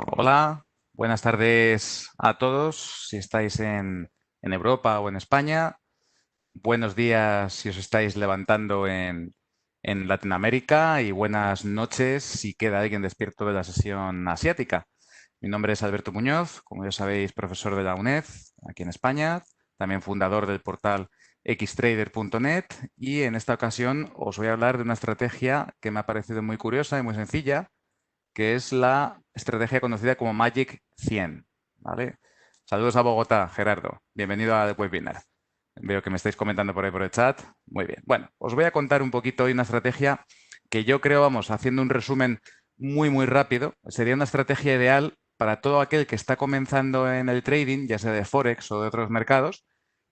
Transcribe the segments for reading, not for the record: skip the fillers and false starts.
Hola, buenas tardes a todos, si estáis en Europa o en España. Buenos días si os estáis levantando en Latinoamérica y buenas noches si queda alguien despierto de la sesión asiática. Mi nombre es Alberto Muñoz, como ya sabéis, profesor de la UNED aquí en España, también fundador del portal xtrader.net, y en esta ocasión os voy a hablar de una estrategia que me ha parecido muy curiosa y muy sencilla, que es la estrategia conocida como Magic 100, ¿vale? Saludos a Bogotá, Gerardo. Bienvenido al webinar. Veo que me estáis comentando por ahí por el chat. Muy bien. Bueno, os voy a contar un poquito hoy una estrategia que yo creo, vamos, haciendo un resumen muy rápido, sería una estrategia ideal para todo aquel que está comenzando en el trading, ya sea de Forex o de otros mercados,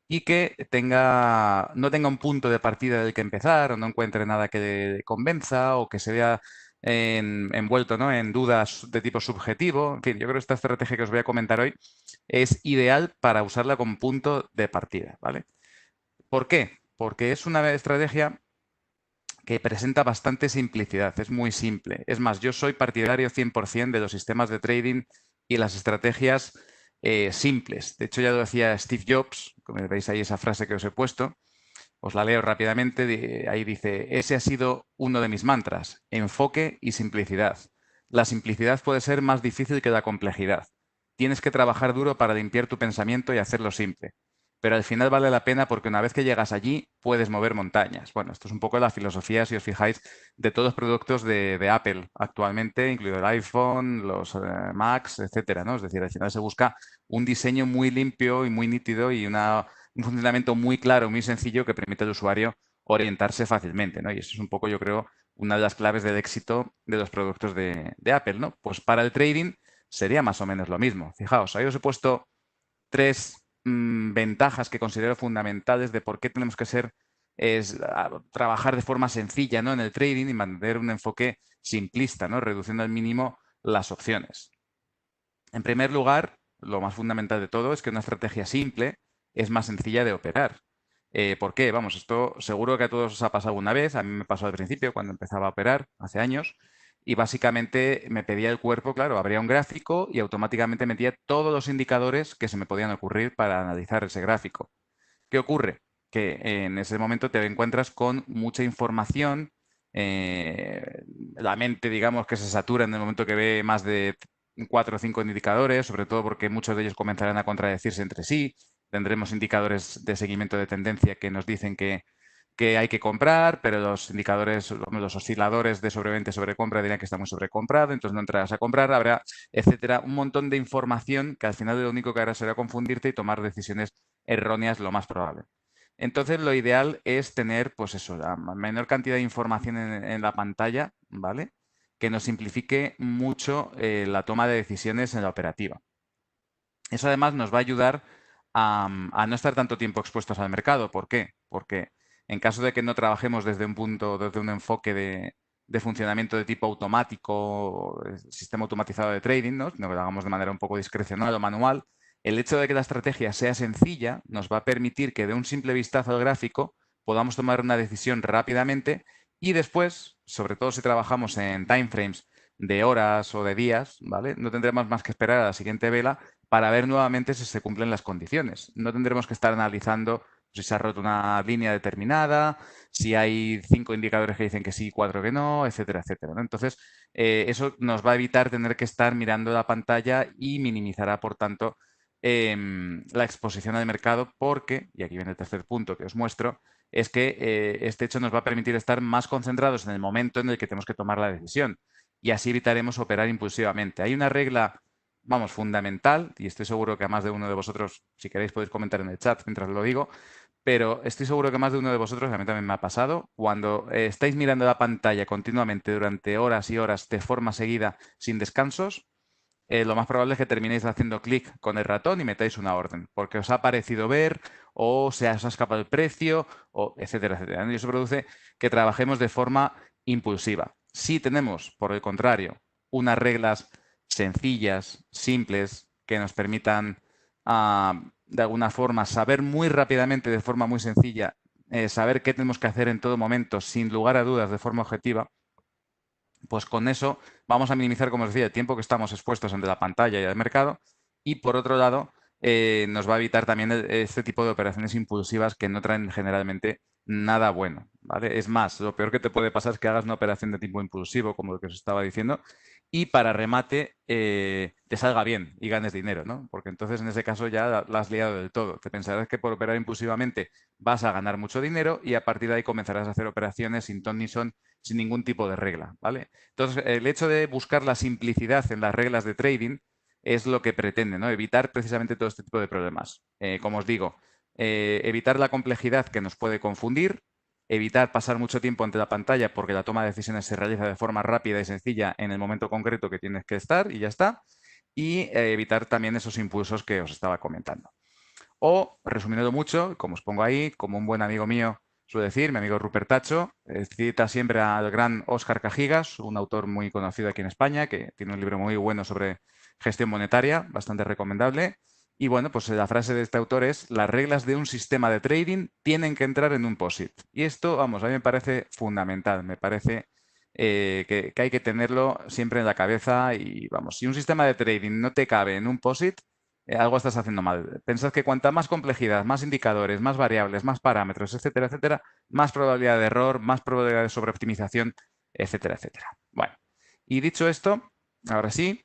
y que no tenga un punto de partida del que empezar, o no encuentre nada que le convenza, o que se vea envuelto, ¿no?, en dudas de tipo subjetivo. En fin, yo creo que esta estrategia que os voy a comentar hoy es ideal para usarla como punto de partida, ¿vale? ¿Por qué? Porque es una estrategia que presenta bastante simplicidad, es muy simple. Es más, yo soy partidario 100% de los sistemas de trading y las estrategias simples. De hecho, ya lo decía Steve Jobs, como veis ahí esa frase que os he puesto, os la leo rápidamente. Ahí dice: ese ha sido uno de mis mantras: enfoque y simplicidad. La simplicidad puede ser más difícil que la complejidad. Tienes que trabajar duro para limpiar tu pensamiento y hacerlo simple. Pero al final vale la pena porque una vez que llegas allí puedes mover montañas. Bueno, esto es un poco la filosofía, si os fijáis, de todos los productos de Apple actualmente, incluido el iPhone, los Macs, etcétera, ¿no? Es decir, al final se busca un diseño muy limpio y muy nítido y un funcionamiento muy claro, muy sencillo, que permite al usuario orientarse fácilmente, ¿no? Y eso es un poco, yo creo, una de las claves del éxito de los productos de Apple, ¿no? Pues para el trading sería más o menos lo mismo. Fijaos, ahí os he puesto tres ventajas que considero fundamentales de por qué tenemos que trabajar de forma sencilla, ¿no?, en el trading, y mantener un enfoque simplista, ¿no?, reduciendo al mínimo las opciones. En primer lugar, lo más fundamental de todo es que una estrategia simple es más sencilla de operar. ¿Por qué? Vamos, esto seguro que a todos os ha pasado alguna vez. A mí me pasó al principio, cuando empezaba a operar, hace años, y básicamente me pedía el cuerpo, claro, abría un gráfico y automáticamente metía todos los indicadores que se me podían ocurrir para analizar ese gráfico. ¿Qué ocurre? Que en ese momento te encuentras con mucha información, la mente, digamos, que se satura en el momento que ve más de 4 o 5 indicadores, sobre todo porque muchos de ellos comenzarán a contradecirse entre sí. Tendremos indicadores de seguimiento de tendencia que nos dicen que hay que comprar, pero los indicadores, los osciladores de sobreventa y sobrecompra dirán que está muy sobrecomprado, entonces no entrarás a comprar, habrá, etcétera, un montón de información que al final lo único que hará será confundirte y tomar decisiones erróneas, lo más probable. Entonces, lo ideal es tener, pues eso, la menor cantidad de información en la pantalla, ¿vale?, que nos simplifique mucho la toma de decisiones en la operativa. Eso además nos va a ayudar a no estar tanto tiempo expuestos al mercado. ¿Por qué? Porque en caso de que no trabajemos desde un enfoque de funcionamiento de tipo automático, sistema automatizado de trading, ¿no?, sino que lo hagamos de manera un poco discrecional o manual, el hecho de que la estrategia sea sencilla nos va a permitir que de un simple vistazo al gráfico podamos tomar una decisión rápidamente, y después, sobre todo si trabajamos en timeframes de horas o de días, ¿vale?, no tendremos más que esperar a la siguiente vela para ver nuevamente si se cumplen las condiciones. No tendremos que estar analizando si se ha roto una línea determinada, si hay 5 indicadores que dicen que sí, 4 que no, etcétera, etcétera, ¿no? Entonces, eso nos va a evitar tener que estar mirando la pantalla y minimizará, por tanto, la exposición al mercado, porque, y aquí viene el tercer punto que os muestro, es que este hecho nos va a permitir estar más concentrados en el momento en el que tenemos que tomar la decisión, y así evitaremos operar impulsivamente. Hay una regla, vamos, fundamental, y estoy seguro que a más de uno de vosotros, si queréis podéis comentar en el chat mientras lo digo, pero estoy seguro que más de uno de vosotros, a mí también me ha pasado, cuando estáis mirando la pantalla continuamente durante horas y horas de forma seguida sin descansos, lo más probable es que terminéis haciendo clic con el ratón y metáis una orden, porque os ha parecido ver, o se os ha escapado el precio, o etcétera, etcétera, ¿no? Y eso produce que trabajemos de forma impulsiva. Si tenemos, por el contrario, unas reglas sencillas, simples, que nos permitan, de alguna forma, saber muy rápidamente, de forma muy sencilla, saber qué tenemos que hacer en todo momento, sin lugar a dudas, de forma objetiva, pues con eso vamos a minimizar, como os decía, el tiempo que estamos expuestos ante la pantalla y al mercado. Y por otro lado, nos va a evitar también este tipo de operaciones impulsivas que no traen generalmente nada bueno, ¿vale? Es más, lo peor que te puede pasar es que hagas una operación de tipo impulsivo, como lo que os estaba diciendo, y para remate te salga bien y ganes dinero, ¿no? Porque entonces en ese caso ya la has liado del todo. Te pensarás que por operar impulsivamente vas a ganar mucho dinero y a partir de ahí comenzarás a hacer operaciones sin ton ni son, sin ningún tipo de regla, ¿vale? Entonces, el hecho de buscar la simplicidad en las reglas de trading es lo que pretende, ¿no? Evitar precisamente todo este tipo de problemas. Como os digo, evitar la complejidad que nos puede confundir, evitar pasar mucho tiempo ante la pantalla porque la toma de decisiones se realiza de forma rápida y sencilla en el momento concreto que tienes que estar y ya está, y evitar también esos impulsos que os estaba comentando. O, resumiendo mucho, como os pongo ahí, como un buen amigo mío suele decir, mi amigo Rupert Tacho, cita siempre al gran Óscar Cajigas, un autor muy conocido aquí en España, que tiene un libro muy bueno sobre gestión monetaria, bastante recomendable. Y bueno, pues la frase de este autor es: las reglas de un sistema de trading tienen que entrar en un POSIT. Y esto, vamos, a mí me parece fundamental, me parece que hay que tenerlo siempre en la cabeza y, vamos, si un sistema de trading no te cabe en un POSIT, algo estás haciendo mal. Pensad que cuanta más complejidad, más indicadores, más variables, más parámetros, etcétera, etcétera, más probabilidad de error, más probabilidad de sobreoptimización, etcétera, etcétera. Bueno, y dicho esto, ahora sí,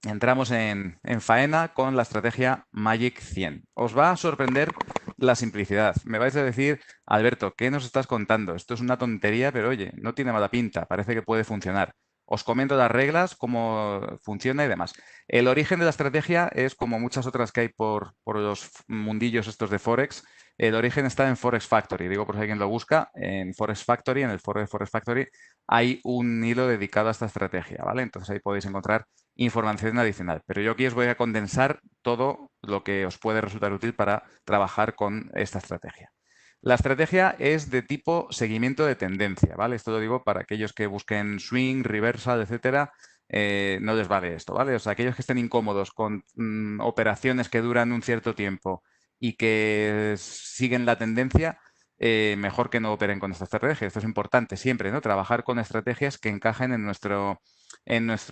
entramos en faena con la estrategia Magic 100. Os va a sorprender la simplicidad. Me vais a decir, Alberto, ¿qué nos estás contando? Esto es una tontería, pero oye, no tiene mala pinta, parece que puede funcionar. Os comento las reglas, cómo funciona y demás. El origen de la estrategia es como muchas otras que hay por los mundillos estos de Forex. El origen está en Forex Factory. Digo por si alguien lo busca, en Forex Factory, en el foro de Forex Factory, hay un hilo dedicado a esta estrategia, ¿vale? Entonces ahí podéis encontrar información adicional. Pero yo aquí os voy a condensar todo lo que os puede resultar útil para trabajar con esta estrategia. La estrategia es de tipo seguimiento de tendencia, ¿vale? Esto lo digo para aquellos que busquen swing, reversal, etcétera. No les vale esto, ¿vale? O sea, aquellos que estén incómodos con operaciones que duran un cierto tiempo y que siguen la tendencia, mejor que no operen con esta estrategia. Esto es importante siempre, ¿no? Trabajar con estrategias que encajen en nuestro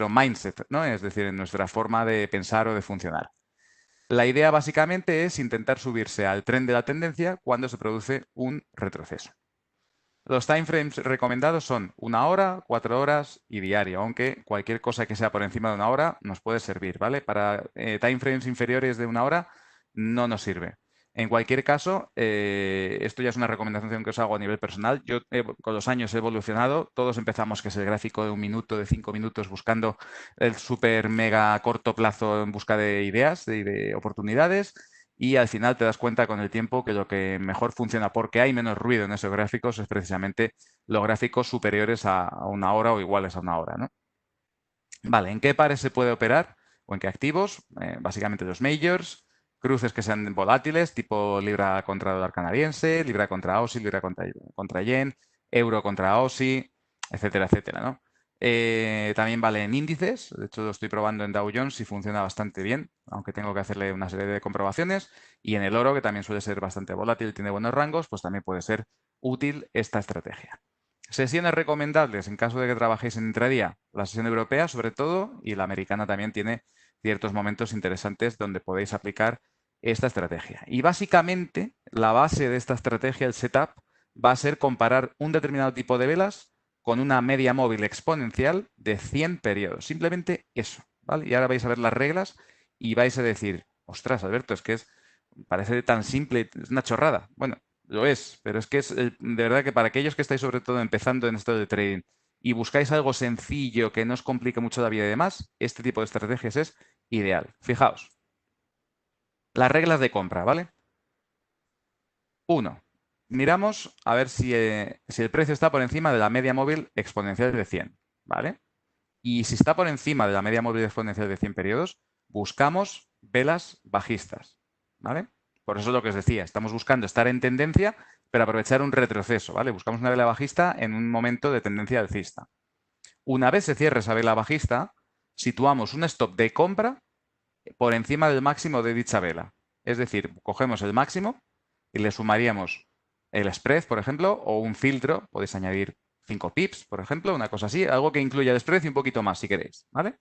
mindset, ¿no? Es decir, en nuestra forma de pensar o de funcionar. La idea básicamente es intentar subirse al tren de la tendencia cuando se produce un retroceso. Los timeframes recomendados son 1 hora, 4 horas y diario, aunque cualquier cosa que sea por encima de 1 hora nos puede servir, ¿vale? Para timeframes inferiores de 1 hora no nos sirve. En cualquier caso, esto ya es una recomendación que os hago a nivel personal. Yo con los años he evolucionado. Todos empezamos que es el gráfico de 1 minuto, de 5 minutos, buscando el súper mega corto plazo en busca de ideas y de oportunidades. Y al final te das cuenta con el tiempo que lo que mejor funciona, porque hay menos ruido en esos gráficos, es precisamente los gráficos superiores a 1 hora o iguales a 1 hora, ¿no? Vale, ¿en qué pares se puede operar? ¿O en qué activos? Básicamente los majors, cruces que sean volátiles, tipo libra contra dólar canadiense, libra contra Aussie, libra contra yen, euro contra Aussie, etcétera, etcétera, ¿no? También vale en índices, de hecho lo estoy probando en Dow Jones y funciona bastante bien, aunque tengo que hacerle una serie de comprobaciones. Y en el oro, que también suele ser bastante volátil, tiene buenos rangos, pues también puede ser útil esta estrategia. Sesiones recomendables en caso de que trabajéis en intradía. La sesión europea, sobre todo, y la americana también tiene ciertos momentos interesantes donde podéis aplicar esta estrategia. Y básicamente, la base de esta estrategia, el setup, va a ser comparar un determinado tipo de velas con una media móvil exponencial de 100 periodos. Simplemente eso, ¿vale? Y ahora vais a ver las reglas y vais a decir, ostras, Alberto, es que parece tan simple, es una chorrada. Bueno, lo es, pero es que es de verdad que para aquellos que estáis sobre todo empezando en esto de trading y buscáis algo sencillo que no os complique mucho la vida y demás, este tipo de estrategias es ideal. Fijaos, las reglas de compra, ¿vale? Uno, miramos a ver si el precio está por encima de la media móvil exponencial de 100, ¿vale? Y si está por encima de la media móvil exponencial de 100 periodos, buscamos velas bajistas, ¿vale? Por eso es lo que os decía, estamos buscando estar en tendencia, pero aprovechar un retroceso, ¿vale? Buscamos una vela bajista en un momento de tendencia alcista. Una vez se cierre esa vela bajista, situamos un stop de compra por encima del máximo de dicha vela. Es decir, cogemos el máximo y le sumaríamos el spread, por ejemplo, o un filtro, podéis añadir 5 pips, por ejemplo, una cosa así, algo que incluya el spread y un poquito más, si queréis, ¿vale?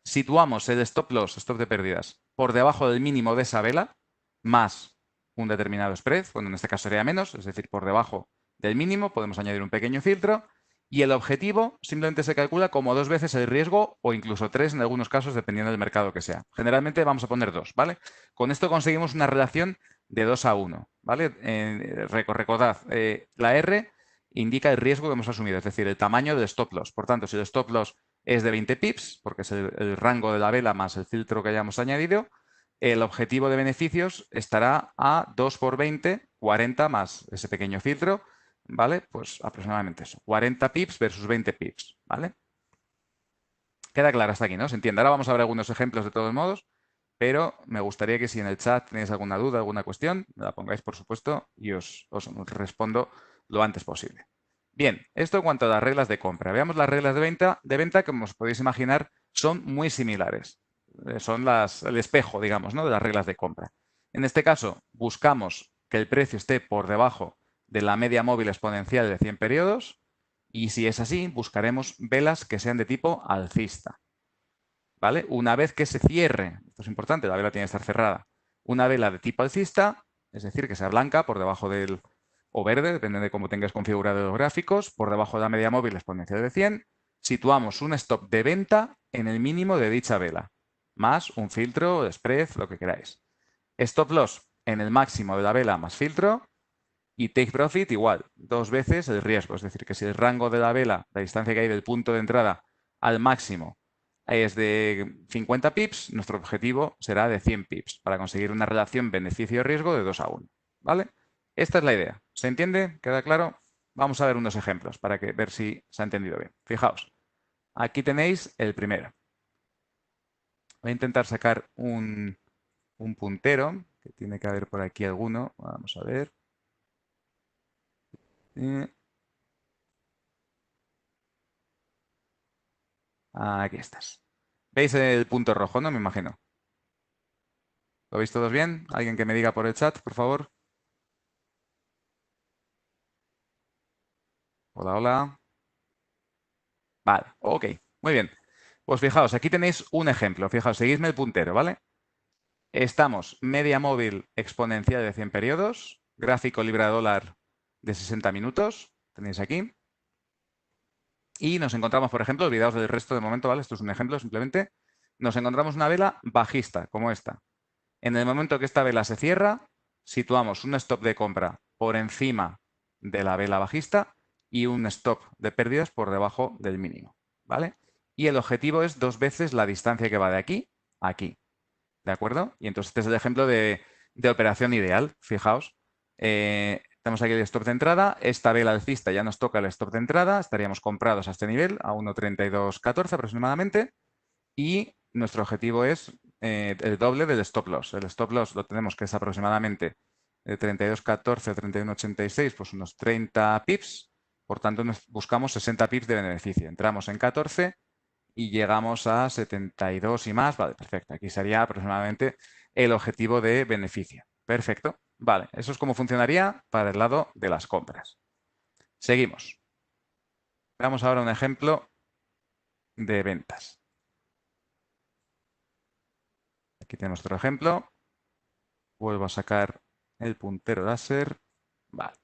Situamos el stop loss, stop de pérdidas, por debajo del mínimo de esa vela, más un determinado spread, bueno, en este caso sería menos, es decir, por debajo del mínimo, podemos añadir un pequeño filtro, y el objetivo simplemente se calcula como 2 veces el riesgo o incluso 3 en algunos casos, dependiendo del mercado que sea. Generalmente vamos a poner 2, ¿vale? Con esto conseguimos una relación de 2 a 1, ¿vale? Recordad, la R indica el riesgo que hemos asumido, es decir, el tamaño del stop loss. Por tanto, si el stop loss es de 20 pips, porque es el rango de la vela más el filtro que hayamos añadido, el objetivo de beneficios estará a 2 por 20, 40 más ese pequeño filtro, ¿vale? Pues aproximadamente eso, 40 pips versus 20 pips, ¿vale? Queda claro hasta aquí, ¿no? ¿Se entiende? Ahora vamos a ver algunos ejemplos de todos modos, pero me gustaría que si en el chat tenéis alguna duda, alguna cuestión, me la pongáis, por supuesto, y os respondo lo antes posible. Bien, esto en cuanto a las reglas de compra. Veamos las reglas de venta, como os podéis imaginar, son muy similares. Son el espejo, digamos, ¿no? de las reglas de compra. En este caso, buscamos que el precio esté por debajo de la media móvil exponencial de 100 periodos y si es así, buscaremos velas que sean de tipo alcista. ¿Vale? Una vez que se cierre, esto es importante, la vela tiene que estar cerrada, una vela de tipo alcista, es decir, que sea blanca por debajo del, o verde, depende de cómo tengas configurado los gráficos, por debajo de la media móvil exponencial de 100, situamos un stop de venta en el mínimo de dicha vela, más un filtro, spread, lo que queráis. Stop loss en el máximo de la vela más filtro y take profit igual, 2 veces el riesgo. Es decir, que si el rango de la vela, la distancia que hay del punto de entrada al máximo es de 50 pips, nuestro objetivo será de 100 pips para conseguir una relación beneficio-riesgo de 2 a 1. ¿Vale? Esta es la idea. ¿Se entiende? ¿Queda claro? Vamos a ver unos ejemplos para ver si se ha entendido bien. Fijaos, aquí tenéis el primero. Voy a intentar sacar un puntero, que tiene que haber por aquí alguno. Vamos a ver. Aquí estás. ¿Veis el punto rojo, no? Me imagino. ¿Lo veis todos bien? ¿Alguien que me diga por el chat, por favor? Hola, hola. Vale, ok. Muy bien. Pues fijaos, aquí tenéis un ejemplo. Fijaos, seguidme el puntero, ¿vale? Estamos media móvil exponencial de 100 periodos, gráfico libra dólar de 60 minutos, tenéis aquí. Y nos encontramos, por ejemplo, olvidaos del resto de momento, ¿vale? Esto es un ejemplo simplemente. Nos encontramos una vela bajista, como esta. En el momento que esta vela se cierra, situamos un stop de compra por encima de la vela bajista y un stop de pérdidas por debajo del mínimo, ¿vale? Y el objetivo es 2 veces la distancia que va de aquí a aquí, ¿de acuerdo? Y entonces este es el ejemplo de operación ideal, fijaos. Tenemos aquí el stop de entrada, esta vela alcista ya nos toca el stop de entrada, estaríamos comprados a este nivel, a 1.3214 aproximadamente, y nuestro objetivo es el doble del stop loss. El stop loss lo tenemos que es aproximadamente de 32.14 a 31.86, pues unos 30 pips. Por tanto, buscamos 60 pips de beneficio. Entramos en 14 y llegamos a 72 y más. Vale, perfecto. Aquí sería aproximadamente el objetivo de beneficio. Perfecto. Vale, eso es cómo funcionaría para el lado de las compras. Seguimos. Veamos ahora un ejemplo de ventas. Aquí tenemos otro ejemplo. Vuelvo a sacar el puntero láser. Vale.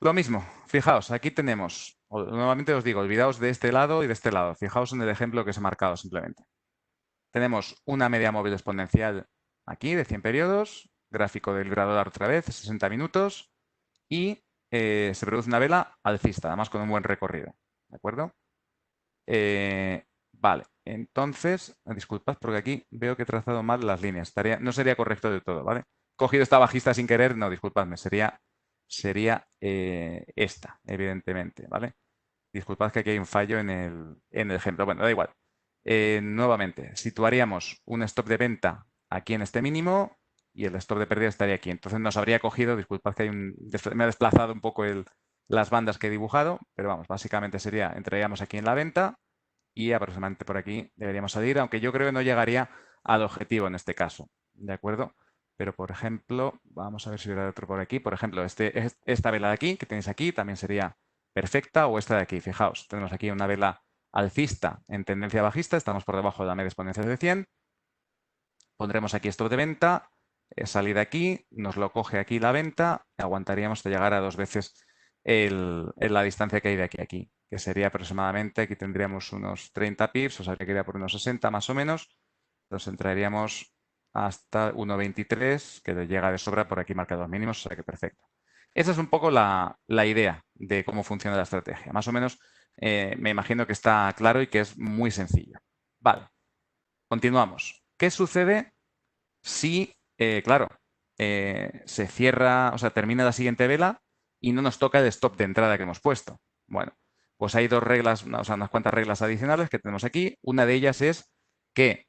Lo mismo, fijaos, aquí tenemos, nuevamente os digo, olvidaos de este lado y de este lado. Fijaos en el ejemplo que os he marcado simplemente. Tenemos una media móvil exponencial aquí de 100 periodos, gráfico del librador otra vez, 60 minutos, y se produce una vela alcista, además con un buen recorrido. ¿De acuerdo? Vale, entonces, disculpad porque aquí veo que he trazado mal las líneas. No sería correcto del todo, ¿vale? He cogido esta bajista sin querer, no, disculpadme, sería esta, evidentemente, ¿vale? Disculpad que aquí hay un fallo en el ejemplo. Bueno, da igual. Nuevamente, situaríamos un stop de venta aquí en este mínimo y el stop de pérdida estaría aquí. Entonces nos habría cogido, disculpad que me ha desplazado un poco las bandas que he dibujado, pero vamos, básicamente sería, entraríamos aquí en la venta y aproximadamente por aquí deberíamos salir, aunque yo creo que no llegaría al objetivo en este caso, ¿de acuerdo? Pero, por ejemplo, vamos a ver si hubiera otro por aquí. Por ejemplo, esta vela de aquí, que tenéis aquí, también sería perfecta o esta de aquí. Fijaos, tenemos aquí una vela alcista en tendencia bajista, estamos por debajo de la media exponencial de 100. Pondremos aquí stop de venta, salida aquí, nos lo coge aquí la venta, aguantaríamos hasta llegar a 2 veces la distancia que hay de aquí a aquí, que sería aproximadamente, aquí tendríamos unos 30 pips, o sea que iría por unos 60 más o menos, entonces entraríamos hasta 1,23, que llega de sobra por aquí marcados mínimos, o sea que perfecto. Esa es un poco la idea de cómo funciona la estrategia. Más o menos me imagino que está claro y que es muy sencillo. Vale, continuamos. ¿Qué sucede si, claro, se cierra, o sea, termina la siguiente vela y no nos toca el stop de entrada que hemos puesto? Bueno, pues hay dos reglas, o sea, unas cuantas reglas adicionales que tenemos aquí. Una de ellas es que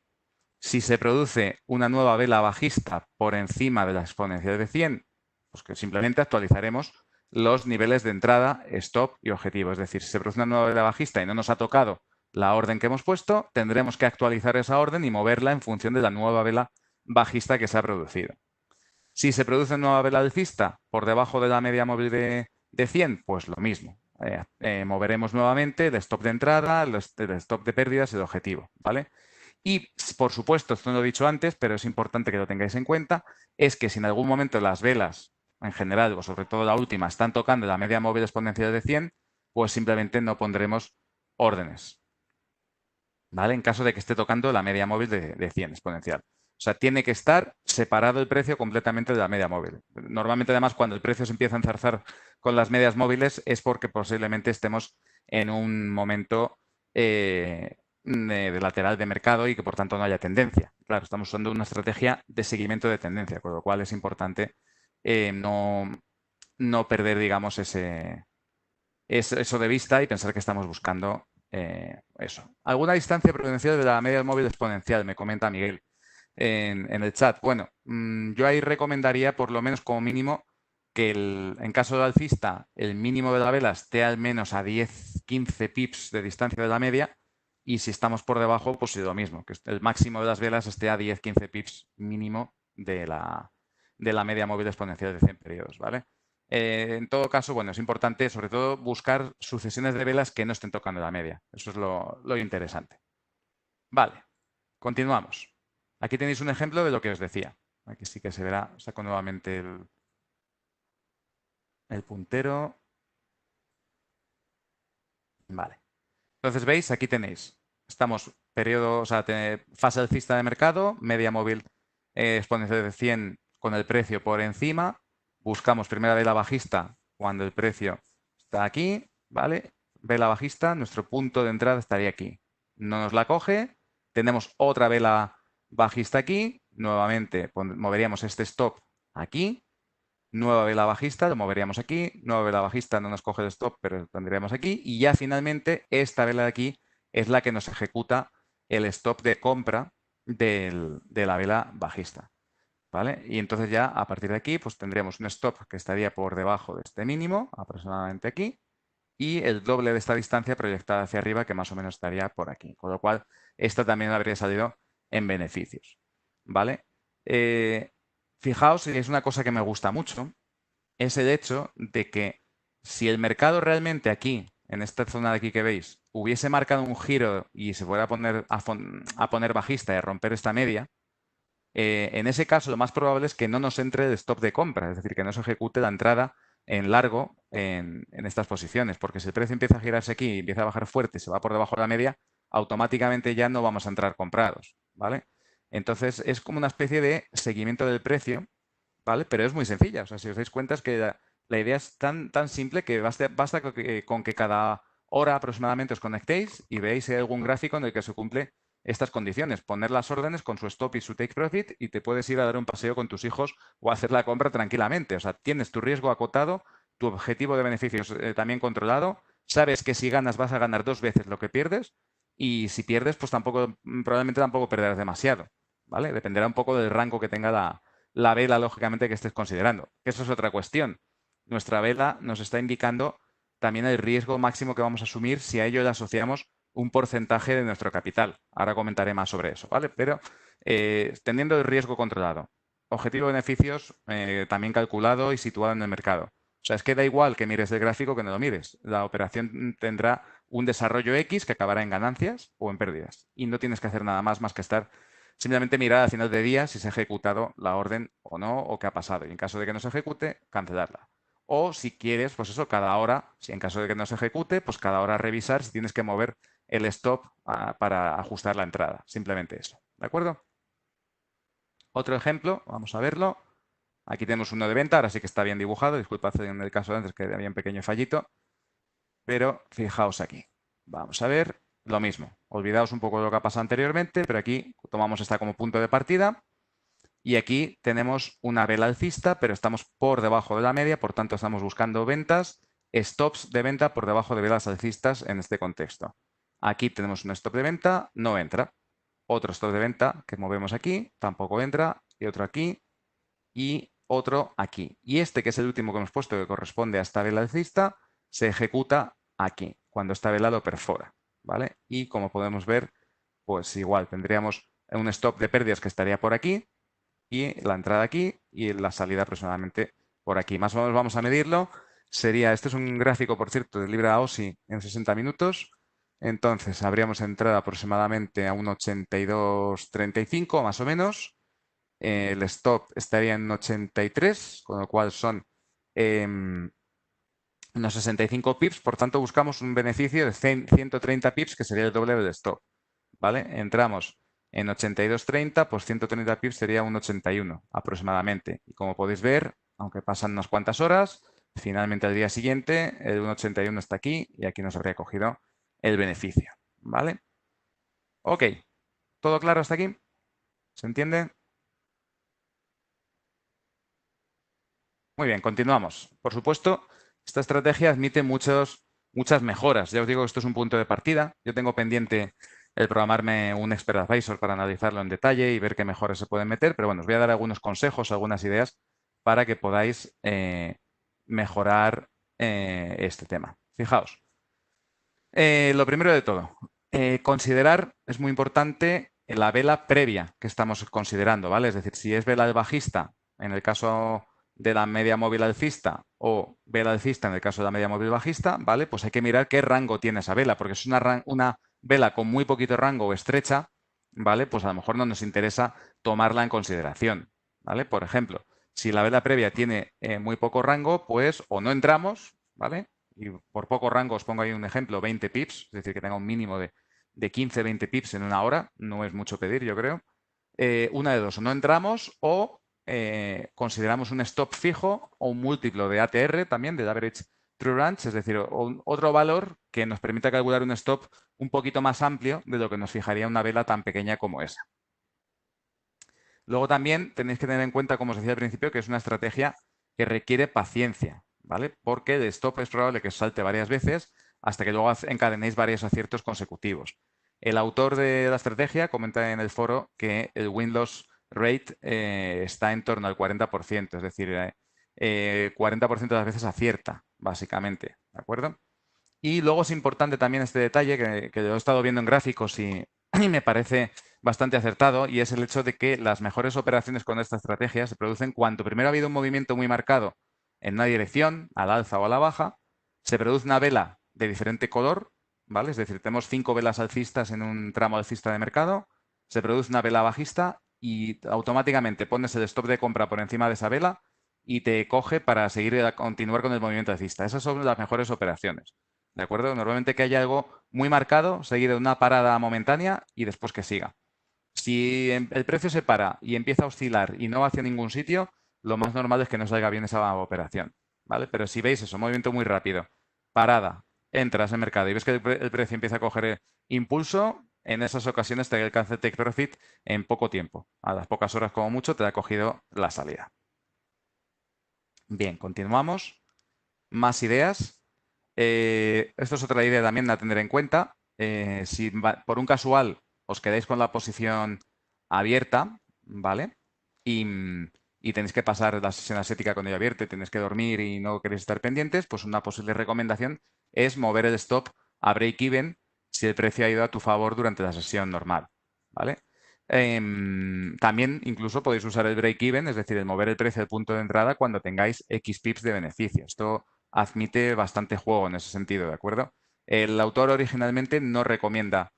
si se produce una nueva vela bajista por encima de la exponencial de 100, pues que simplemente actualizaremos los niveles de entrada, stop y objetivo. Es decir, si se produce una nueva vela bajista y no nos ha tocado la orden que hemos puesto, tendremos que actualizar esa orden y moverla en función de la nueva vela bajista que se ha producido. Si se produce una nueva vela alcista por debajo de la media móvil de 100, pues lo mismo. Moveremos nuevamente el stop de entrada, el stop de pérdidas y el objetivo, ¿vale? Y, por supuesto, esto no lo he dicho antes, pero es importante que lo tengáis en cuenta, es que si en algún momento las velas, en general, o sobre todo la última, están tocando la media móvil exponencial de 100, pues simplemente no pondremos órdenes, ¿vale? En caso de que esté tocando la media móvil de 100 exponencial. O sea, tiene que estar separado el precio completamente de la media móvil. Normalmente, además, cuando el precio se empieza a enzarzar con las medias móviles es porque posiblemente estemos en un momento de lateral de mercado y que por tanto no haya tendencia. Claro, estamos usando una estrategia de seguimiento de tendencia, con lo cual es importante no perder, digamos, eso de vista y pensar que estamos buscando eso. ¿Alguna distancia prudencial de la media móvil exponencial? Me comenta Miguel en el chat. Bueno, yo ahí recomendaría por lo menos como mínimo que en caso de alcista el mínimo de la vela esté al menos a 10-15 pips de distancia de la media y si estamos por debajo, pues lo mismo, que el máximo de las velas esté a 10-15 pips mínimo de la media móvil exponencial de 100 periodos, ¿vale? En todo caso, bueno, es importante sobre todo buscar sucesiones de velas que no estén tocando la media. Eso es lo interesante. Vale, continuamos. Aquí tenéis un ejemplo de lo que os decía. Aquí sí que se verá. Saco nuevamente el puntero. Vale. Entonces, ¿veis? Aquí tenéis. Estamos periodo, o sea, fase alcista de mercado, media móvil exponencial de 100 con el precio por encima. Buscamos primera vela bajista cuando el precio está aquí, ¿vale? Vela bajista, nuestro punto de entrada estaría aquí. No nos la coge. Tenemos otra vela bajista aquí. Nuevamente moveríamos este stop aquí. Nueva vela bajista, lo moveríamos aquí. Nueva vela bajista no nos coge el stop, pero lo tendríamos aquí. Y ya finalmente esta vela de aquí es la que nos ejecuta el stop de compra de la vela bajista. ¿Vale? Y entonces ya a partir de aquí pues tendríamos un stop que estaría por debajo de este mínimo, aproximadamente aquí, y el doble de esta distancia proyectada hacia arriba que más o menos estaría por aquí. Con lo cual, esta también habría salido en beneficios. ¿Vale? Fijaos, y es una cosa que me gusta mucho, es el hecho de que si el mercado realmente aquí, en esta zona de aquí que veis, hubiese marcado un giro y se fuera a poner bajista y a romper esta media, en ese caso lo más probable es que no nos entre el stop de compra, es decir, que no se ejecute la entrada en largo en estas posiciones, porque si el precio empieza a girarse aquí y empieza a bajar fuerte y se va por debajo de la media, automáticamente ya no vamos a entrar comprados, ¿vale? Entonces es como una especie de seguimiento del precio, ¿vale? Pero es muy sencilla. O sea, si os dais cuenta es que la idea es tan simple que basta con que cada hora aproximadamente os conectéis y veáis si hay algún gráfico en el que se cumple estas condiciones. Poner las órdenes con su stop y su take profit y te puedes ir a dar un paseo con tus hijos o a hacer la compra tranquilamente. O sea, tienes tu riesgo acotado, tu objetivo de beneficios también controlado. Sabes que si ganas vas a ganar 2 veces lo que pierdes y si pierdes, pues probablemente tampoco perderás demasiado. ¿Vale? Dependerá un poco del rango que tenga la vela, lógicamente, que estés considerando. Eso es otra cuestión. Nuestra vela nos está indicando también el riesgo máximo que vamos a asumir si a ello le asociamos un porcentaje de nuestro capital. Ahora comentaré más sobre eso, ¿vale? Pero teniendo el riesgo controlado, objetivo de beneficios también calculado y situado en el mercado. O sea, es que da igual que mires el gráfico que no lo mires. La operación tendrá un desarrollo X que acabará en ganancias o en pérdidas. Y no tienes que hacer nada más que estar simplemente mirar al final de día si se ha ejecutado la orden o no, o qué ha pasado. Y en caso de que no se ejecute, cancelarla. O si quieres, pues eso, cada hora, si en caso de que no se ejecute, pues cada hora revisar si tienes que mover el stop para ajustar la entrada. Simplemente eso. ¿De acuerdo? Otro ejemplo, vamos a verlo. Aquí tenemos uno de venta, ahora sí que está bien dibujado. Disculpad en el caso de antes que había un pequeño fallito. Pero fijaos aquí. Vamos a ver lo mismo. Olvidaos un poco de lo que ha pasado anteriormente, pero aquí tomamos esta como punto de partida. Y aquí tenemos una vela alcista, pero estamos por debajo de la media, por tanto estamos buscando ventas, stops de venta por debajo de velas alcistas en este contexto. Aquí tenemos un stop de venta, no entra. Otro stop de venta que movemos aquí, tampoco entra. Y otro aquí y otro aquí. Y este, que es el último que hemos puesto, que corresponde a esta vela alcista, se ejecuta aquí, cuando esta vela lo perfora. ¿Vale? Y como podemos ver, pues igual tendríamos un stop de pérdidas que estaría por aquí, y la entrada aquí y la salida aproximadamente por aquí. Más o menos vamos a medirlo. Este es un gráfico, por cierto, de Libra OSI en 60 minutos. Entonces, habríamos entrado aproximadamente a un 82,35 más o menos. El stop estaría en 83, con lo cual son unos 65 pips. Por tanto, buscamos un beneficio de 130 pips, que sería el doble del stop. ¿Vale? Entramos en 82,30, pues 130 pips sería un 81 aproximadamente. Y como podéis ver, aunque pasan unas cuantas horas, finalmente al día siguiente el 1,81 está aquí y aquí nos habría cogido el beneficio. ¿Vale? Ok, ¿todo claro hasta aquí? ¿Se entiende? Muy bien, continuamos. Por supuesto, esta estrategia admite muchas mejoras. Ya os digo que esto es un punto de partida. Yo tengo pendiente el programarme un Expert Advisor para analizarlo en detalle y ver qué mejoras se pueden meter, pero bueno, os voy a dar algunos consejos, algunas ideas para que podáis mejorar este tema. Fijaos, lo primero de todo, considerar, es muy importante, la vela previa que estamos considerando, ¿vale? Es decir, si es vela bajista, en el caso de la media móvil alcista, o vela alcista en el caso de la media móvil bajista, ¿vale? Pues hay que mirar qué rango tiene esa vela, porque si es una vela con muy poquito rango o estrecha, ¿vale? Pues a lo mejor no nos interesa tomarla en consideración, ¿vale? Por ejemplo, si la vela previa tiene muy poco rango, pues o no entramos, ¿vale? Y por poco rango os pongo ahí un ejemplo, 20 pips, es decir, que tenga un mínimo de 15, 20 pips en una hora, no es mucho pedir, yo creo. Una de dos, o no entramos o consideramos un stop fijo o un múltiplo de ATR también, de Average True Range, es decir, otro valor que nos permita calcular un stop un poquito más amplio de lo que nos fijaría una vela tan pequeña como esa. Luego también tenéis que tener en cuenta, como os decía al principio, que es una estrategia que requiere paciencia, ¿vale? Porque el stop es probable que os salte varias veces hasta que luego encadenéis varios aciertos consecutivos. El autor de la estrategia comenta en el foro que el win-loss rate está en torno al 40%, es decir, 40% de las veces acierta, básicamente, ¿de acuerdo? Y luego es importante también este detalle que lo he estado viendo en gráficos y me parece bastante acertado, y es el hecho de que las mejores operaciones con esta estrategia se producen cuando primero ha habido un movimiento muy marcado en una dirección, al alza o a la baja, se produce una vela de diferente color, ¿vale? Es decir, tenemos 5 velas alcistas en un tramo alcista de mercado, se produce una vela bajista y automáticamente pones el stop de compra por encima de esa vela y te coge para continuar con el movimiento alcista. Esas son las mejores operaciones. ¿De acuerdo? Normalmente que haya algo muy marcado, seguido de una parada momentánea y después que siga. Si el precio se para y empieza a oscilar y no va hacia ningún sitio, lo más normal es que no salga bien esa operación, ¿vale? Pero si veis eso, movimiento muy rápido, parada, entras en mercado y ves que el precio empieza a coger impulso, en esas ocasiones te alcanza el take profit en poco tiempo. A las pocas horas como mucho te ha cogido la salida. Bien, continuamos. Más ideas. Esto es otra idea también a tener en cuenta. Si por un casual os quedáis con la posición abierta, ¿vale? Y tenéis que pasar la sesión asiática con ella abierta, tenéis que dormir y no queréis estar pendientes, pues una posible recomendación es mover el stop a break-even si el precio ha ido a tu favor durante la sesión normal, ¿vale? También incluso podéis usar el break-even, es decir, el mover el precio del punto de entrada cuando tengáis X pips de beneficio. Esto admite bastante juego en ese sentido, ¿de acuerdo? El autor originalmente no recomienda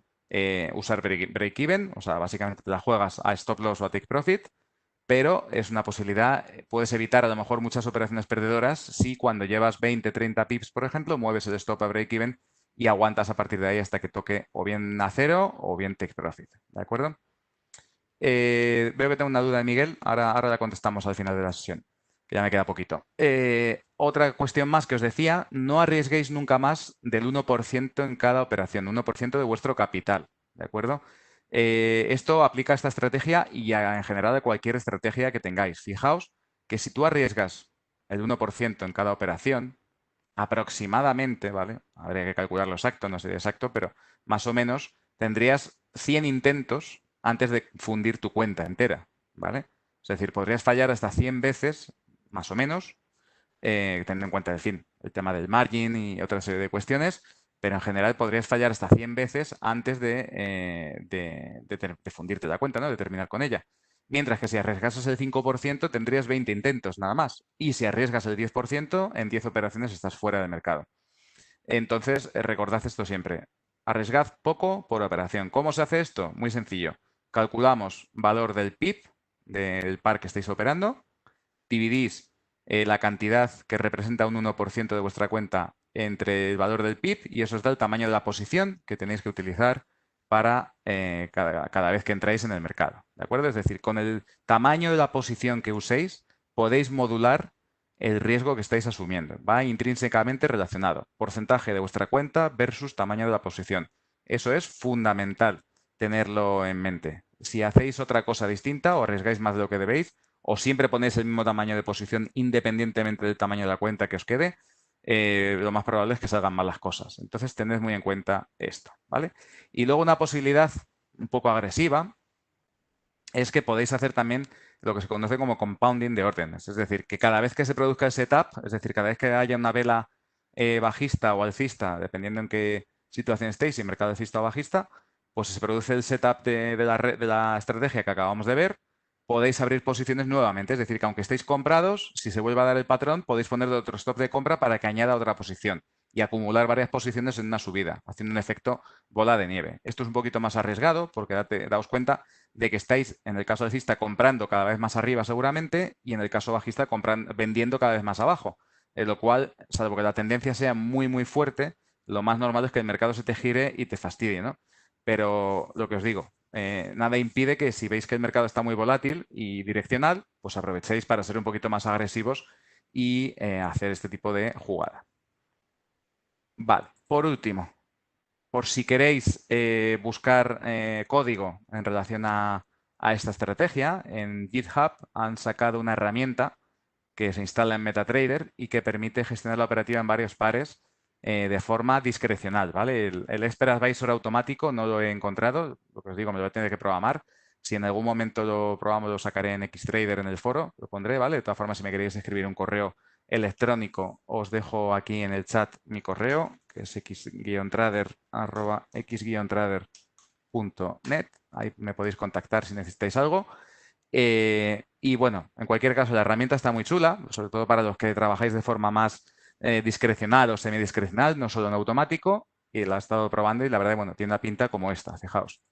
usar break-even, o sea, básicamente te la juegas a stop loss o a take profit, pero es una posibilidad. Puedes evitar a lo mejor muchas operaciones perdedoras si cuando llevas 20, 30 pips, por ejemplo, mueves el stop a break-even y aguantas a partir de ahí hasta que toque o bien a cero o bien take profit, ¿de acuerdo? Veo que tengo una duda de Miguel, ahora la contestamos al final de la sesión, que ya me queda poquito. Otra cuestión más que os decía, no arriesguéis nunca más del 1% en cada operación, 1% de vuestro capital, ¿de acuerdo? Esto aplica a esta estrategia y en general a cualquier estrategia que tengáis. Fijaos que si tú arriesgas el 1% en cada operación, aproximadamente, ¿vale? Habría que calcularlo exacto, no sería exacto, pero más o menos tendrías 100 intentos antes de fundir tu cuenta entera, ¿vale? Es decir, podrías fallar hasta 100 veces, más o menos, teniendo en cuenta, en fin, el tema del margin y otra serie de cuestiones, pero en general podrías fallar hasta 100 veces antes de fundirte la cuenta, ¿no? De terminar con ella. Mientras que si arriesgases el 5%, tendrías 20 intentos nada más. Y si arriesgas el 10%, en 10 operaciones estás fuera del mercado. Entonces, recordad esto siempre. Arriesgad poco por operación. ¿Cómo se hace esto? Muy sencillo. Calculamos valor del PIB, del par que estáis operando, dividís la cantidad que representa un 1% de vuestra cuenta entre el valor del PIB y eso os da el tamaño de la posición que tenéis que utilizar para cada vez que entráis en el mercado. ¿De acuerdo? Es decir, con el tamaño de la posición que uséis, podéis modular el riesgo que estáis asumiendo. Va intrínsecamente relacionado. Porcentaje de vuestra cuenta versus tamaño de la posición. Eso es fundamental tenerlo en mente. Si hacéis otra cosa distinta o arriesgáis más de lo que debéis, o siempre ponéis el mismo tamaño de posición independientemente del tamaño de la cuenta que os quede, lo más probable es que salgan mal las cosas. Entonces, tened muy en cuenta esto, ¿vale? Y luego una posibilidad un poco agresiva es que podéis hacer también lo que se conoce como compounding de órdenes. Es decir, que cada vez que se produzca el setup, es decir, cada vez que haya una vela bajista o alcista, dependiendo en qué situación estéis, si mercado alcista o bajista, pues si se produce el setup de la estrategia que acabamos de ver, podéis abrir posiciones nuevamente. Es decir, que aunque estéis comprados, si se vuelve a dar el patrón, podéis poner otro stop de compra para que añada otra posición y acumular varias posiciones en una subida, haciendo un efecto bola de nieve. Esto es un poquito más arriesgado porque daos cuenta de que estáis, en el caso alcista, comprando cada vez más arriba seguramente y en el caso bajista vendiendo cada vez más abajo. Lo cual, salvo que la tendencia sea muy, muy fuerte, lo más normal es que el mercado se te gire y te fastidie, ¿no? Pero lo que os digo, nada impide que si veis que el mercado está muy volátil y direccional, pues aprovechéis para ser un poquito más agresivos y hacer este tipo de jugada. Vale, por último, por si queréis buscar código en relación a esta estrategia, en GitHub han sacado una herramienta que se instala en MetaTrader y que permite gestionar la operativa en varios pares de forma discrecional, ¿vale? El Expert Advisor automático no lo he encontrado, lo que os digo, me lo voy a tener que programar. Si en algún momento lo probamos, lo sacaré en Xtrader en el foro, lo pondré, ¿vale? De todas formas, si me queréis escribir un correo electrónico, os dejo aquí en el chat mi correo, que es x-trader@x-trader.net. Ahí me podéis contactar si necesitáis algo. Y bueno, en cualquier caso, la herramienta está muy chula, sobre todo para los que trabajáis de forma más discrecional o semidiscrecional, no solo en automático. Y la he estado probando y la verdad, bueno, tiene una pinta como esta, fijaos.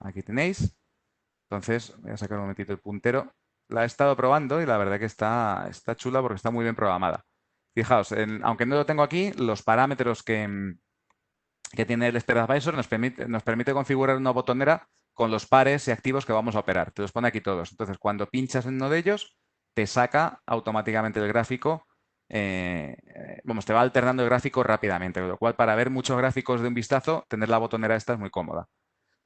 Aquí tenéis. Entonces, voy a sacar un momentito el puntero. La he estado probando y la verdad que está chula porque está muy bien programada. Fijaos, aunque no lo tengo aquí, los parámetros que tiene el Expert Advisor nos permite configurar una botonera con los pares y activos que vamos a operar. Te los pone aquí todos. Entonces, cuando pinchas en uno de ellos, te saca automáticamente el gráfico. Vamos, te va alternando el gráfico rápidamente, con lo cual para ver muchos gráficos de un vistazo, tener la botonera esta es muy cómoda.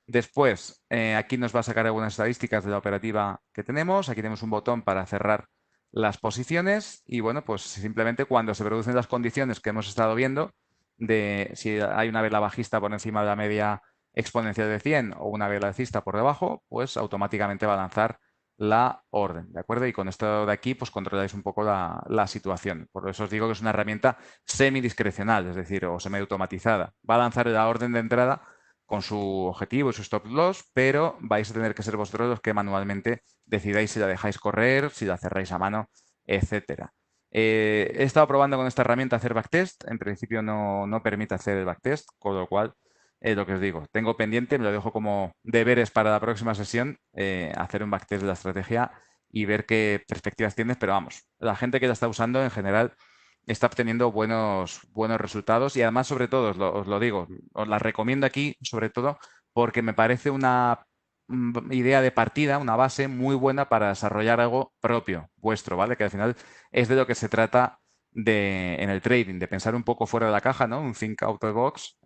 Después, aquí nos va a sacar algunas estadísticas de la operativa que tenemos. Aquí tenemos un botón para cerrar las posiciones y bueno, pues simplemente cuando se producen las condiciones que hemos estado viendo, de si hay una vela bajista por encima de la media exponencial de 100 o una vela alcista por debajo, pues automáticamente va a lanzar la orden, ¿de acuerdo? Y con esto de aquí, pues controláis un poco la situación. Por eso os digo que es una herramienta semidiscrecional, es decir, o semiautomatizada. Va a lanzar la orden de entrada con su objetivo y su stop loss, pero vais a tener que ser vosotros los que manualmente decidáis si la dejáis correr, si la cerráis a mano, etcétera. He estado probando con esta herramienta hacer backtest. En principio no permite hacer el backtest, con lo cual, lo que os digo, tengo pendiente, me lo dejo como deberes para la próxima sesión, hacer un backtest de la estrategia y ver qué perspectivas tienes, pero vamos, la gente que la está usando en general está obteniendo buenos resultados y además, sobre todo, os lo digo, os la recomiendo aquí, sobre todo, porque me parece una idea de partida, una base muy buena para desarrollar algo propio, vuestro, ¿vale? Que al final es de lo que se trata en el trading, de pensar un poco fuera de la caja, ¿no? Un think out of the box,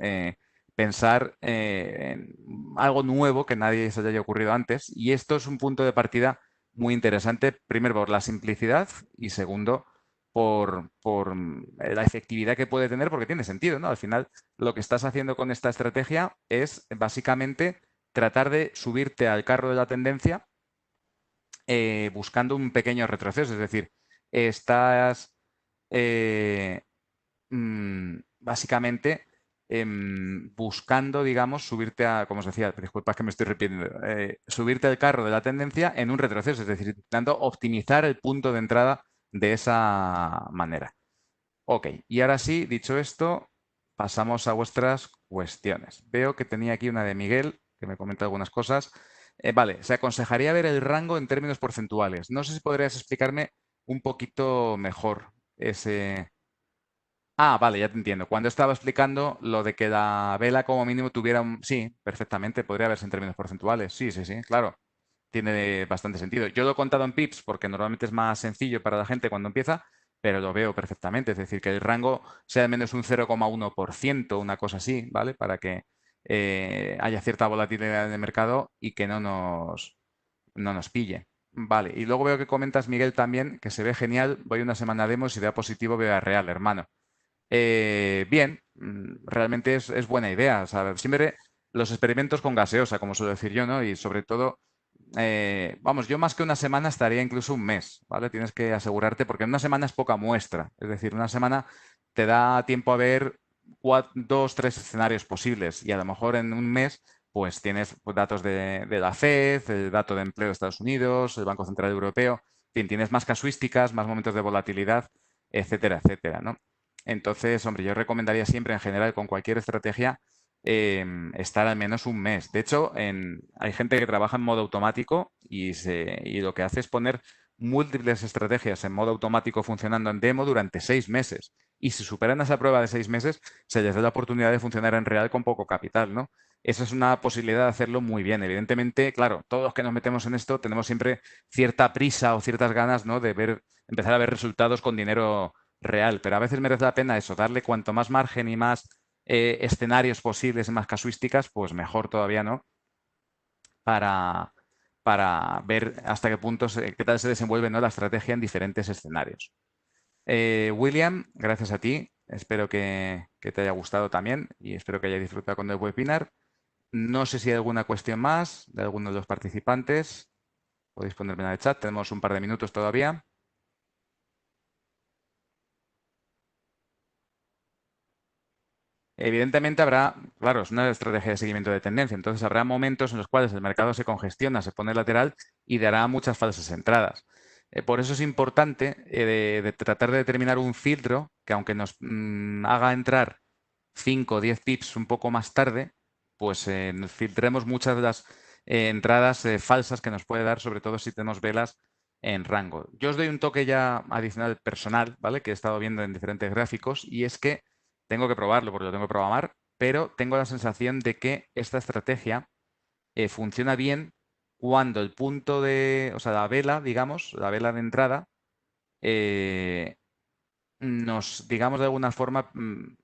pensar en algo nuevo que nadie se haya ocurrido antes. Y esto es un punto de partida muy interesante, primero por la simplicidad y segundo por la efectividad que puede tener, porque tiene sentido, ¿no? Al final, lo que estás haciendo con esta estrategia es básicamente tratar de subirte al carro de la tendencia buscando un pequeño retroceso. Es decir, estás básicamente buscando, digamos, subirte a, como os decía, disculpad que me estoy repitiendo, subirte al carro de la tendencia en un retroceso, es decir, intentando optimizar el punto de entrada de esa manera. Ok, y ahora sí, dicho esto, pasamos a vuestras cuestiones. Veo que tenía aquí una de Miguel, que me comenta algunas cosas. Vale, se aconsejaría ver el rango en términos porcentuales. No sé si podrías explicarme un poquito mejor ese... Ah, vale, ya te entiendo. Cuando estaba explicando lo de que la vela como mínimo tuviera un... Sí, perfectamente, podría verse en términos porcentuales. Sí, sí, sí, claro. Tiene bastante sentido. Yo lo he contado en pips porque normalmente es más sencillo para la gente cuando empieza, pero lo veo perfectamente. Es decir, que el rango sea al menos un 0,1%, una cosa así, ¿vale? Para que haya cierta volatilidad en el mercado y que no nos pille. Vale, y luego veo que comentas, Miguel, también que se ve genial. Voy una semana a demo y si da positivo veo a real, hermano. Bien, realmente es buena idea. O sea, siempre los experimentos con gaseosa, como suelo decir yo, ¿no? Y sobre todo, vamos, yo más que una semana estaría incluso un mes, ¿vale? Tienes que asegurarte, porque en una semana es poca muestra. Es decir, una semana te da tiempo a ver dos, tres escenarios posibles y a lo mejor en un mes pues tienes pues, datos de la FED, el dato de empleo de Estados Unidos, el Banco Central Europeo, en fin, tienes más casuísticas, más momentos de volatilidad, etcétera, etcétera, ¿no? Entonces, hombre, yo recomendaría siempre en general con cualquier estrategia estar al menos un mes. De hecho, hay gente que trabaja en modo automático y lo que hace es poner múltiples estrategias en modo automático funcionando en demo durante 6 meses. Y si superan esa prueba de 6 meses, se les da la oportunidad de funcionar en real con poco capital, ¿no? Esa es una posibilidad de hacerlo muy bien. Evidentemente, claro, todos los que nos metemos en esto tenemos siempre cierta prisa o ciertas ganas, ¿no? Empezar a ver resultados con dinero real, pero a veces merece la pena eso, darle cuanto más margen y más escenarios posibles y más casuísticas, pues mejor todavía, ¿no? Para, para ver hasta qué punto, qué tal se desenvuelve, ¿no? La estrategia en diferentes escenarios. William, gracias a ti. Espero que te haya gustado también y espero que hayas disfrutado con el webinar. No sé si hay alguna cuestión más de alguno de los participantes. Podéis ponerme en el chat. Tenemos un par de minutos todavía. Evidentemente habrá, claro, es una estrategia de seguimiento de tendencia, entonces habrá momentos en los cuales el mercado se congestiona, se pone lateral y dará muchas falsas entradas. Por eso es importante de tratar de determinar un filtro que aunque nos haga entrar 5 o 10 pips un poco más tarde, pues filtremos muchas de las entradas falsas que nos puede dar, sobre todo si tenemos velas en rango. Yo os doy un toque ya adicional personal, ¿vale? Que he estado viendo en diferentes gráficos y es que tengo que probarlo porque lo tengo que programar, pero tengo la sensación de que esta estrategia funciona bien cuando el punto o sea, la vela, digamos, la vela de entrada, eh, digamos, de alguna forma,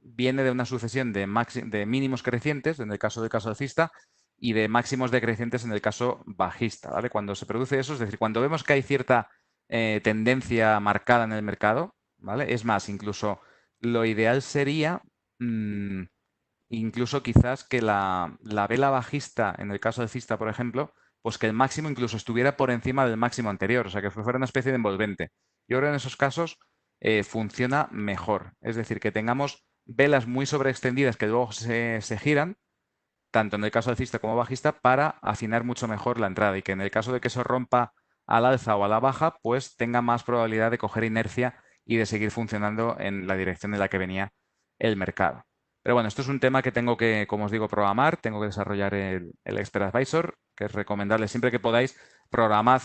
viene de una sucesión de mínimos crecientes, en el caso del caso alcista, y de máximos decrecientes en el caso bajista, ¿vale? Cuando se produce eso, es decir, cuando vemos que hay cierta tendencia marcada en el mercado, ¿vale? Es más, incluso lo ideal sería, mm, incluso quizás que la vela bajista, en el caso alcista, por ejemplo, pues que el máximo incluso estuviera por encima del máximo anterior, o sea, que fuera una especie de envolvente. Yo creo que en esos casos funciona mejor. Es decir, que tengamos velas muy sobreextendidas que luego se giran tanto en el caso alcista como bajista, para afinar mucho mejor la entrada y que en el caso de que se rompa al alza o a la baja, pues tenga más probabilidad de coger inercia y de seguir funcionando en la dirección en la que venía el mercado. Pero bueno, esto es un tema que tengo que, como os digo, programar, tengo que desarrollar el Expert Advisor, que es recomendable siempre que podáis, programad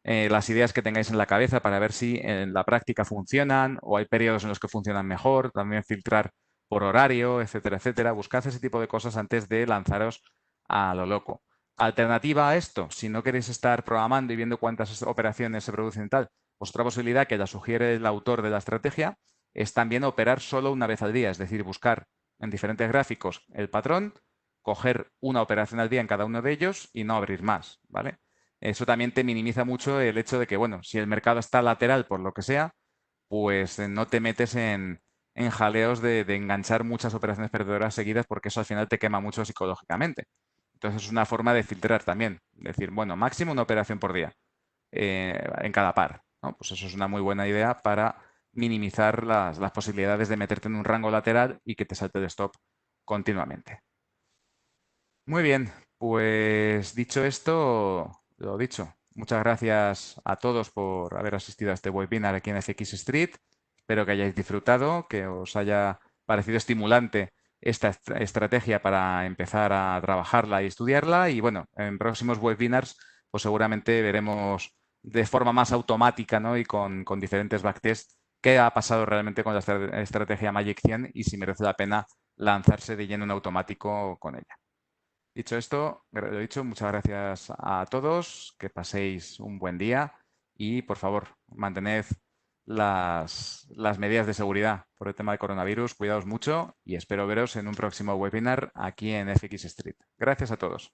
las ideas que tengáis en la cabeza para ver si en la práctica funcionan o hay periodos en los que funcionan mejor, también filtrar por horario, etcétera, etcétera. Buscad ese tipo de cosas antes de lanzaros a lo loco. Alternativa a esto, si no queréis estar programando y viendo cuántas operaciones se producen y tal, pues otra posibilidad que la sugiere el autor de la estrategia es también operar solo una vez al día, es decir, buscar en diferentes gráficos el patrón, coger una operación al día en cada uno de ellos y no abrir más, ¿vale? Eso también te minimiza mucho el hecho de que, bueno, si el mercado está lateral por lo que sea, pues no te metes en jaleos de enganchar muchas operaciones perdedoras seguidas porque eso al final te quema mucho psicológicamente. Entonces es una forma de filtrar también. Decir, bueno, máximo una operación por día en cada par, ¿no? Pues eso es una muy buena idea para minimizar las posibilidades de meterte en un rango lateral y que te salte el stop continuamente. Muy bien, pues dicho esto, lo dicho, muchas gracias a todos por haber asistido a este webinar aquí en FX Street. Espero que hayáis disfrutado, que os haya parecido estimulante esta estrategia para empezar a trabajarla y estudiarla. Y bueno, en próximos webinars, pues seguramente veremos de forma más automática, ¿no? Y con diferentes backtests qué ha pasado realmente con la estrategia Magic 100 y si merece la pena lanzarse de lleno en automático con ella. Dicho esto, lo dicho, muchas gracias a todos, que paséis un buen día y, por favor, mantened las medidas de seguridad por el tema del coronavirus. Cuidaos mucho y espero veros en un próximo webinar aquí en FX Street. Gracias a todos.